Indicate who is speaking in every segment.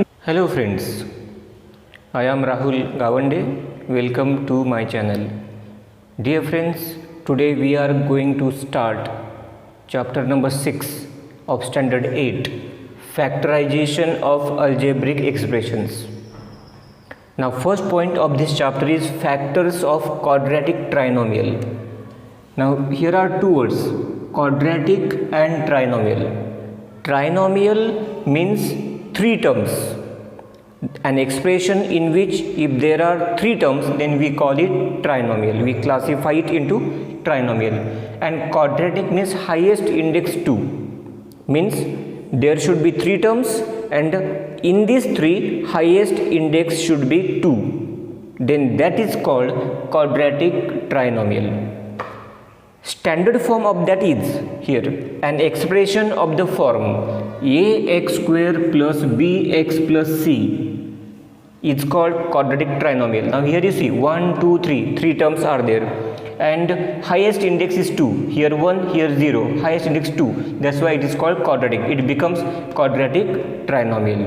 Speaker 1: Hello friends, I am Rahul Gawande. Welcome to my channel. Dear friends, today we are going to start chapter number 6 of standard 8, factorization of algebraic expressions. Now first point of this chapter is factors of quadratic trinomial. Now here are two words, quadratic and trinomial. Trinomial means three terms, an expression in which if there are three terms then we call it trinomial, we classify it into trinomial. And quadratic means highest index 2, means there should be three terms and in these three highest index should be 2, then that is called quadratic trinomial. Standard form of that is here an expression of the form ax square plus bx plus c is called quadratic trinomial. Now here you see 1, 2, 3, three terms are there and highest index is 2, here 1, here 0, highest index 2, that's why it is called quadratic, it becomes quadratic trinomial.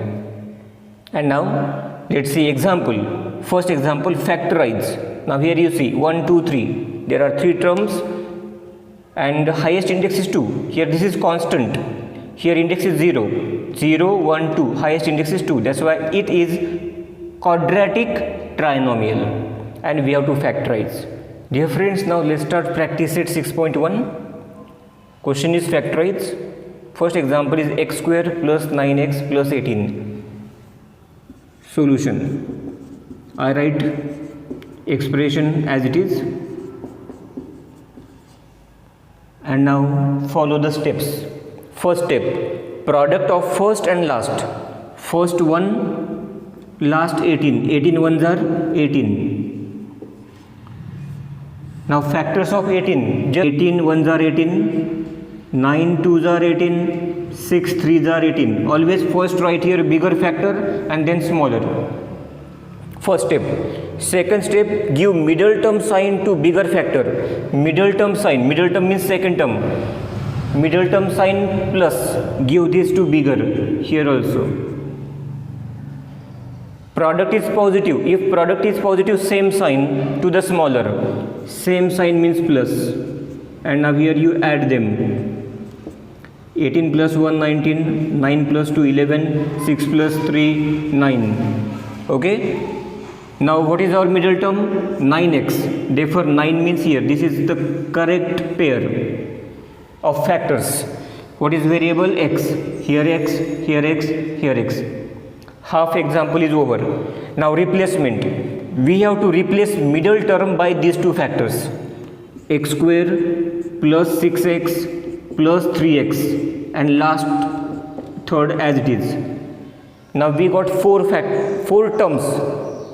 Speaker 1: And now let's see example. First example, factorize. Now here you see 1, 2, 3, there are three terms and highest index is 2, here this is constant, here index is 0, 0, 1, 2, highest index is 2, that's why it is quadratic trinomial and we have to factorize. Dear friends, now let's start practice at 6.1. Question is factorize. First example is x square plus 9x plus 18. Solution. I write expression as it is and now follow the steps. First step, product of first and last. First 1, last 18, 18 ones are 18. Now factors of 18, just 18 ones are 18, 9 twos are 18, 6 threes are 18. Always first write here bigger factor and then smaller. First step. Second step, give middle term sign to bigger factor. Middle term sign, middle term means second term. Middle term sign plus, give this to bigger here also. Product is positive, if product is positive, same sign to the smaller, same sign means plus, and now here you add them. 18 plus 1, 19, 9 plus 2, 11, 6 plus 3, 9. Okay. Now what is our middle term? 9x. Therefore 9 means here, this is the correct pair of factors. What is variable? X. Here x, here x, here x. Half example is over. Now replacement. We have to replace middle term by these two factors. X square plus 6x plus 3x and last third as it is. Now we got four terms.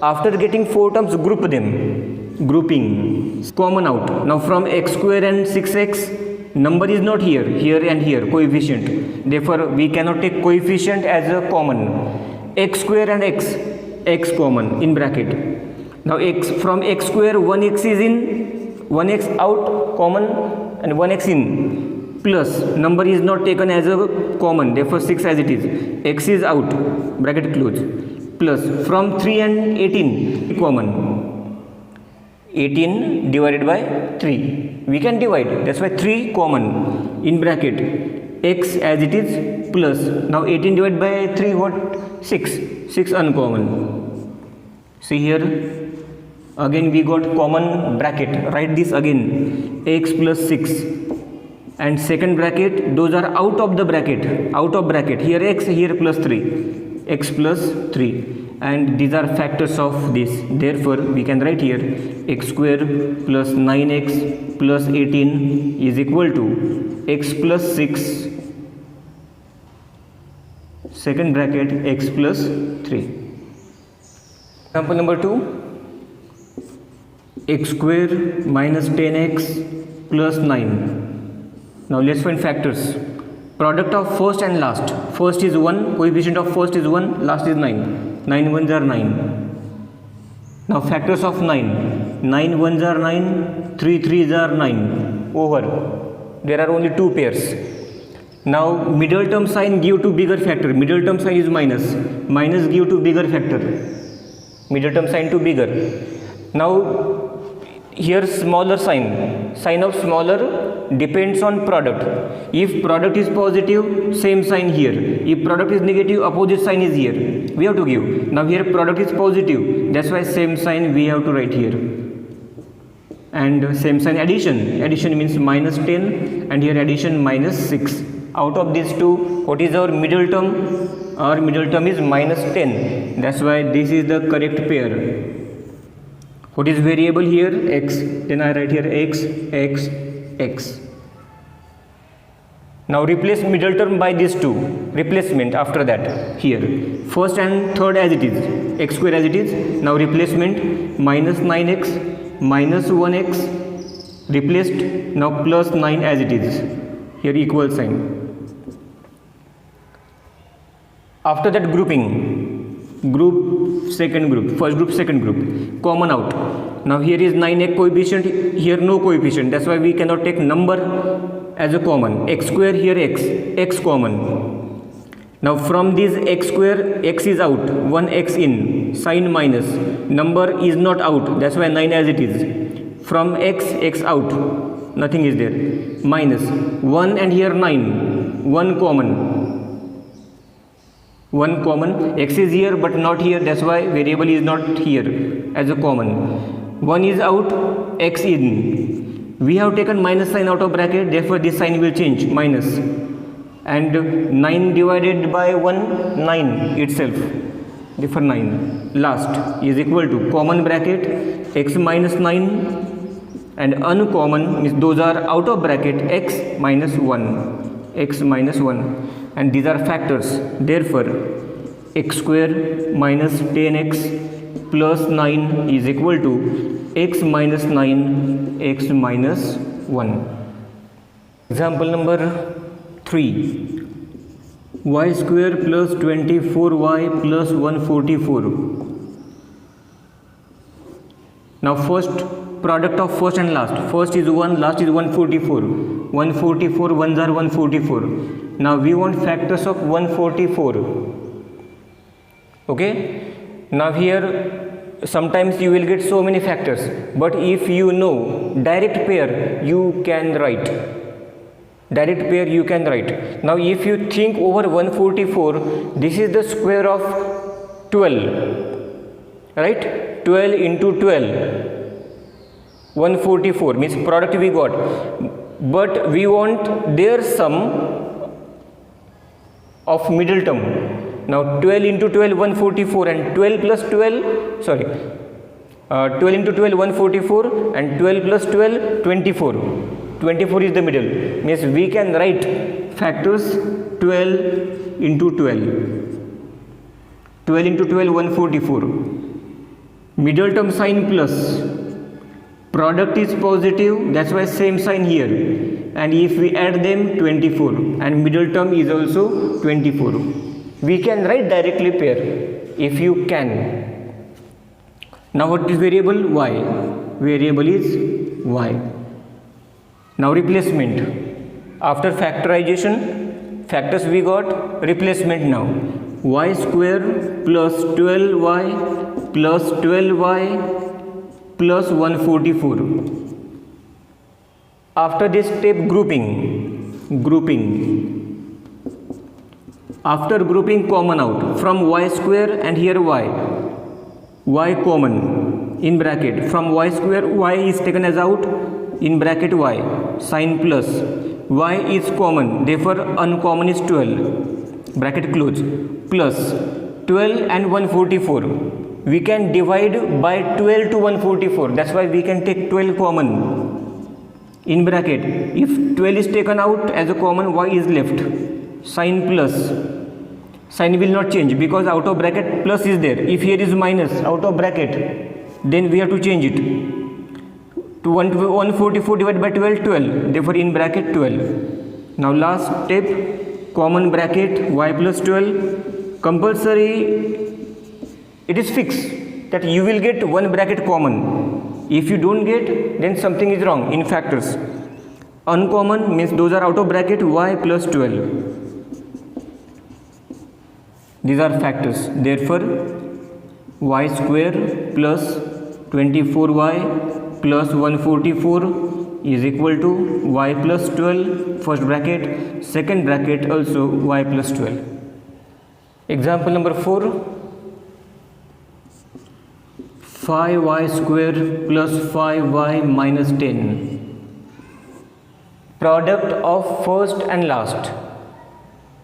Speaker 1: After getting four terms, group them. Grouping. Common out. Now from x square and 6x, number is not here, here and here, coefficient. Therefore we cannot take coefficient as a common. X square and x common in bracket. Now x from x square 1x is in, 1x out common and 1x in, plus number is not taken as a common, therefore 6 as it is, x is out, bracket close, plus from 3 and 18 common, 18 divided by 3, we can divide, that's why 3 common in bracket, x as it is plus, now 18 divided by 3 what? 6 uncommon. See here again we got common bracket, write this again, x plus 6 and second bracket, those are out of the bracket, out of bracket, here x, here plus 3, x plus 3 and these are factors of this, therefore we can write here x square plus 9x plus 18 is equal to x plus 6 second bracket x plus 3. Example number 2, x square minus 10x plus 9. Now let's find factors. Product of first and last. First is 1, coefficient of first is 1, last is 9. 9 ones are 9. Now factors of 9. 9 ones are 9, 3 threes are 9. Over. There are only two pairs. Now middle term sign give to bigger factor. Middle term sign is minus. Minus give to bigger factor. Middle term sign to bigger. Now here smaller sign. Sign of smaller depends on product. If product is positive, same sign here. If product is negative, opposite sign is here. We have to give. Now here product is positive. That's why same sign we have to write here. And same sign addition. Addition means minus 10 and here addition minus 6. Out of these two, what is our middle term? Our middle term is minus 10. That's why this is the correct pair. What is variable here? X. Then I write here x, x, x. Now replace middle term by these two. Replacement after that here. First and third as it is. X square as it is. Now replacement minus 9x, minus 1x. Replaced. Now plus 9 as it is. Here equal sign. After that grouping, group, second group, first group, second group, common out. Now here is 9x coefficient, here no coefficient. That's why we cannot take number as a common. X square, here x common. Now from this x square, x is out, 1x in, sign minus. Number is not out, that's why 9 as it is. From x out, nothing is there. Minus 1 and here 9, 1 common. 1 common, x is here but not here, that's why variable is not here as a common. 1 is out, x in. We have taken minus sign out of bracket, therefore this sign will change, minus. And 9 divided by 1, 9 itself, therefore 9. Last is equal to common bracket, x minus 9 and uncommon means those are out of bracket, x minus 1, x minus 1. And these are factors, therefore x square minus 10x plus 9 is equal to x minus 9, x minus 1. Example number 3. Y square plus 24y plus 144. Now first product of first and last. First is 1, last is 144. 144, ones are 144. Now we want factors of 144. Okay. Now here sometimes you will get so many factors, but if you know direct pair you can write. Direct pair you can write. Now if you think over 144, this is the square of 12, right? 12 into 12, 144 means product we got, but we want their sum of middle term. Now 12 into 12 144 and 12 plus 12 sorry 12 into 12 144 and 12 plus 12 24. 24 is the middle, means we can write factors 12 into 12. 12 into 12 144. Middle term sign plus. Product is positive, that's why same sign here. And if we add them 24 and middle term is also 24. We can write directly pair if you can. Now what is variable? Y. Variable is y. Now replacement. After factorization, factors we got, replacement now. Y square plus 12y plus 12y plus 144. After this step grouping. After grouping common out from y square and here y common in bracket. From y square y is taken as out in bracket y, sign plus. Y is common, therefore uncommon is 12, bracket close, plus 12 and 144. We can divide by 12 to 144, that's why we can take 12 common in bracket. If 12 is taken out as a common, y is left, sign plus. Sign will not change because out of bracket plus is there. If here is minus out of bracket, then we have to change it to 144 divided by 12, 12, therefore in bracket 12. Now last step, common bracket y plus 12, compulsory. It is fixed that you will get one bracket common. If you don't get, then something is wrong in factors. Uncommon means those are out of bracket, y plus 12. These are factors. Therefore, y square plus 24y plus 144 is equal to y plus 12, first bracket, second bracket also y plus 12. Example number 4, 5y square plus 5y minus 10. Product of first and last.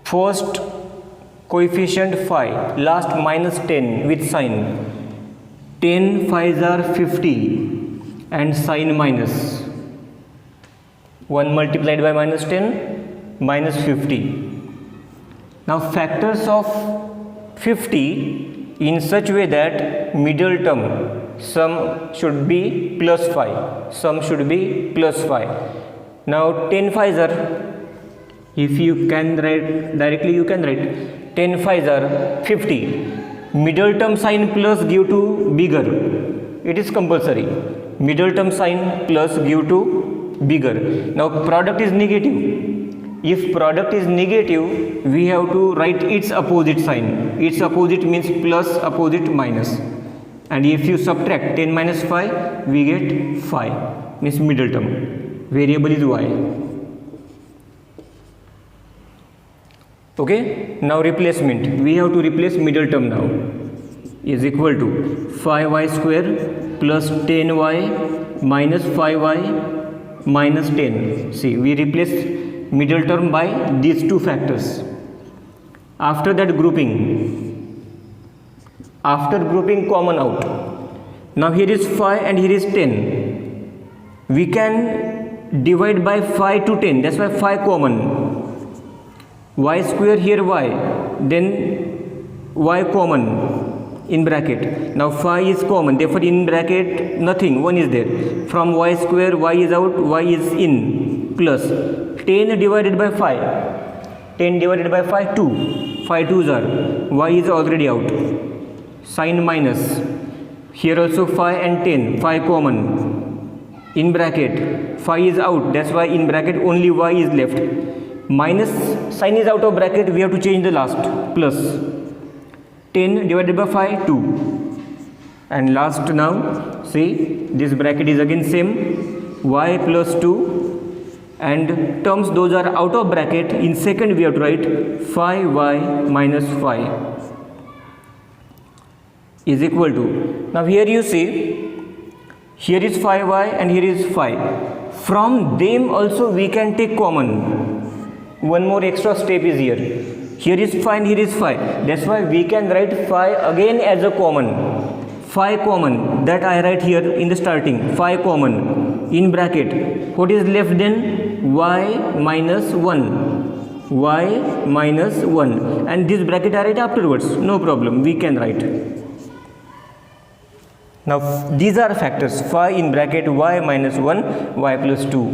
Speaker 1: First coefficient 5, last minus 10 with sign. 10 5s are 50 and sign minus. 1 multiplied by minus 10, minus 50. Now factors of 50 in such way that middle term, sum should be plus 5, sum should be plus 5. Now 10 5s are, if you can write directly, you can write 10 5s are 50. Middle term sign plus give to bigger. It is compulsory. Middle term sign plus give to bigger. Now product is negative. If product is negative, we have to write its opposite sign. Its opposite means plus, opposite minus. And if you subtract 10 minus 5, we get 5, means middle term. Variable is y. Okay, now replacement. We have to replace middle term now. Is equal to 5y square plus 10y minus 5y minus 10. See, we replace middle term by these two factors. After that grouping. After grouping common out. Now here is 5 and here is 10. We can divide by 5 to 10. That's why 5 common. Y square here y, then y common in bracket. Now 5 is common, therefore in bracket nothing, 1 is there. From y square y is out, y is in, plus 10 divided by 5. 10 divided by 5, 2. 5 2s are, y is already out. Sign minus. Here also 5 and 10, 5 common. In bracket, 5 is out, that's why in bracket only y is left. Minus sign is out of bracket, we have to change the last, plus 10 divided by 5, 2. And last now, see, this bracket is again same, y plus 2, and terms those are out of bracket, in second we have to write 5y minus 5 is equal to, now here you see, here is 5y and here is 5. From them also we can take common. One more extra step is here. Here is 5 and here is 5. That's why we can write 5 again as a common. 5 common, that I write here in the starting. 5 common in bracket. What is left then? Y minus 1. Y minus 1. And this bracket I write afterwards. No problem. We can write. Now these are factors. 5 in bracket y minus 1, y plus 2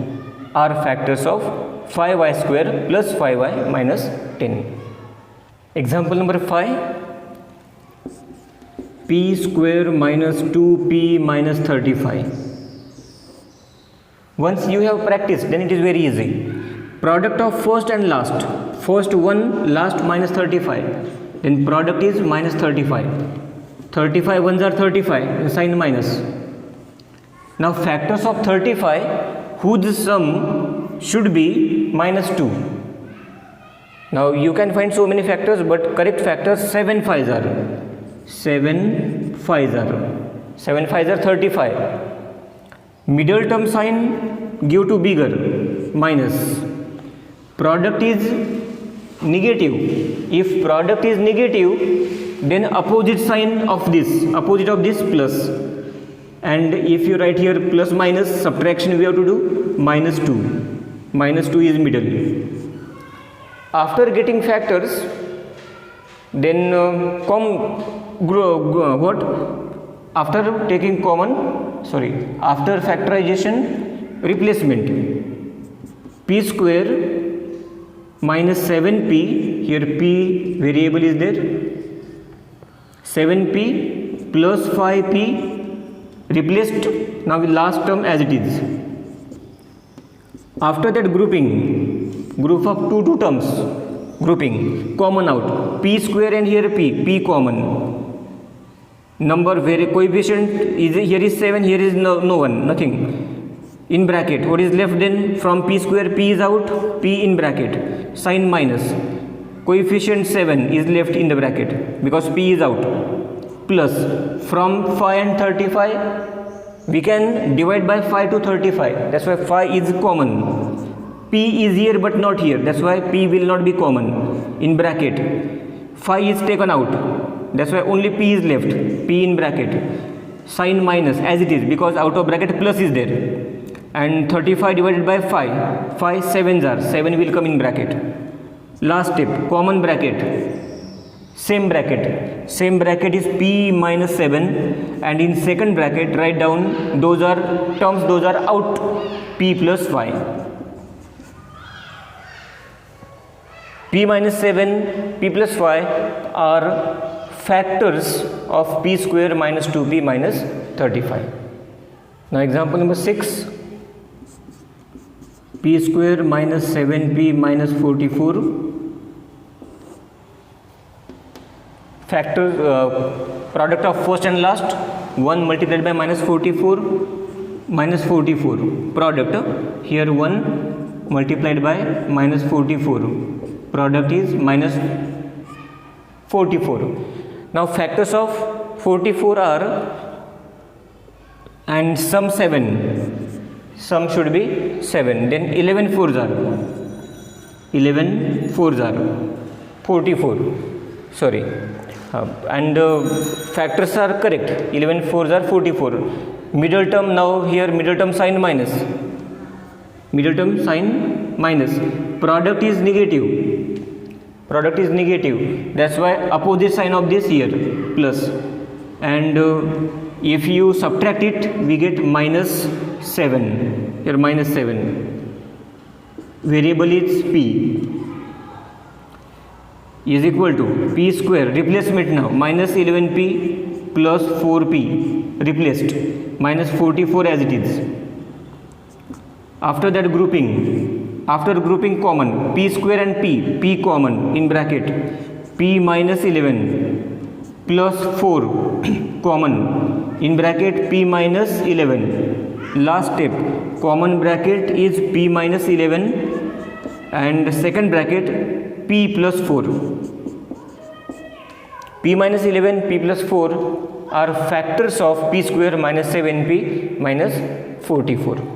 Speaker 1: are factors of 5y square plus 5y minus 10. Example number 5. P square minus 2p minus 35. Once you have practiced, then it is very easy. Product of first and last. First 1, last minus 35. Then product is minus 35. 35 ones are 35, sign minus. Now factors of 35, whose sum should be minus 2. Now you can find so many factors, but correct factors 7 5s are. 7 5s are. 7 5s are 35. Middle term sign give to bigger, minus. Product is negative. If product is negative, then opposite sign of this, opposite of this plus. And if you write here plus minus, subtraction we have to do minus 2. Minus 2 is middle. After getting factors, then after taking common, after factorization, replacement. P square minus 7p, here p variable is there, 7p plus 5p replaced, now with last term as it is. After that grouping, group of two terms, grouping, common out, p square and here p common. Number where coefficient is here is 7, here is no one, nothing. In bracket, what is left then? From p square, p is out, p in bracket, sign minus. Coefficient 7 is left in the bracket because p is out. Plus from 5 and 35, we can divide by 5 to 35. That's why 5 is common. P is here but not here. That's why p will not be common. In bracket, 5 is taken out. That's why only p is left. P in bracket. Sign minus as it is because out of bracket plus is there. And 35 divided by 5. 5 7s are. 7 will come in bracket. Last step, common bracket. Same bracket. Same bracket is p minus 7. And in second bracket, write down those are terms, those are out. P plus 5. P minus 7, p plus 5 are factors of p square minus 2p minus 35. Now example number 6. P square minus 7p minus 44. Factor product of first and last. 1 multiplied by minus 44. Minus 44. Product. Here 1 multiplied by minus 44. Product is minus 44. Now factors of 44 are, and sum 7. Sum should be 7. Then 11 fours are. 11 fours are 44. Sorry. And factors are correct. 11 fours are 44. Middle term, now here middle term sign minus. Middle term sign minus. Product is negative. Product is negative. That's why opposite sign of this here plus. And if you subtract it, we get minus 7. Here minus 7. Variable is p. Is equal to p square. Replacement now. Minus 11p plus 4p. Replaced. Minus 44 as it is. After that grouping. After grouping common, p square and p common in bracket, p minus 11 plus 4 common in bracket, p minus 11. Last step, common bracket is p minus 11 and second bracket p plus 4. P minus 11, p plus 4 are factors of p square minus 7p minus 44.